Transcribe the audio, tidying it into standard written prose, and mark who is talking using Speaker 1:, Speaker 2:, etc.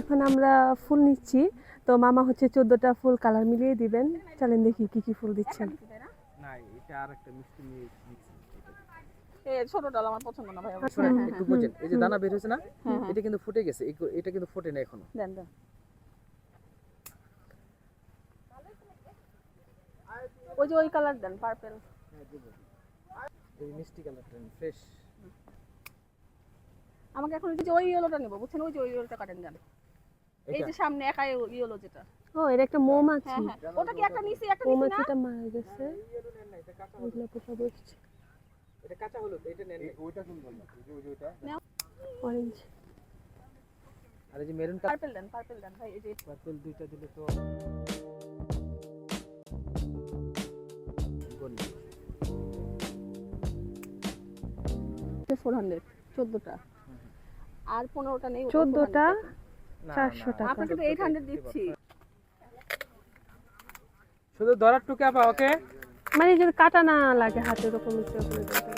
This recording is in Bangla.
Speaker 1: এখন আমরা ফুল নিচ্ছি, তো মামা হচ্ছে 14টা ফুল কালার মিলিয়ে দিবেন। চলেন দেখি কি কি ফুল দিচ্ছেন।
Speaker 2: না এটা আরেকটা মিষ্টি মিক্স।
Speaker 3: ছোট ডাল আমার পছন্দ না ভাই।
Speaker 2: শোনেন একটু বুঝেন, এই যে দানা বের হয়েছে না,
Speaker 3: হ্যাঁ,
Speaker 2: এটা কিন্তু ফুটে গেছে, এটা কিন্তু ফোটে না এখনো।
Speaker 3: দেন দেন। ওই যে ওই কালার দেন, পার্পল।
Speaker 2: এই মিষ্টি কালারটা ফ্রেশ।
Speaker 3: আমাকে এখন ওই যে ওই ইয়েলোটা নেব, বুঝছেন? ওই যে ওই ইয়েলোটা কাটেন দেন। এই যে সামনে একাই ইয়েলো যেটা।
Speaker 1: ও এটা একটা মৌমাছি।
Speaker 3: হ্যাঁ হ্যাঁ, ওটা কি একটা নিচে একটা নিচে না?
Speaker 1: মৌমাছিটা মারা গেছে, ওগুলো পোকা বসছে।
Speaker 2: এটা কাঁচা হলুদ, এটা নেন। ওইটা সুন্দর না, ওই যে ওইটা
Speaker 1: অরেঞ্জ।
Speaker 2: আর এই যে মেরুন কালার,
Speaker 3: পার্পল দেন ভাই। এই যে
Speaker 2: পার্পল দুইটা দিলে তো বলি
Speaker 3: 400 14টা আর 15টা নেই।
Speaker 1: 14টা
Speaker 2: না,
Speaker 1: 400 টাকা।
Speaker 3: আপনাকে তো 800 দিচ্ছি।
Speaker 2: শুধু ধরার টুকে আপা, ওকে
Speaker 1: মানে যদি কাটা না লাগে হাতে, ওরকম ইচ্ছে করে দেবেন।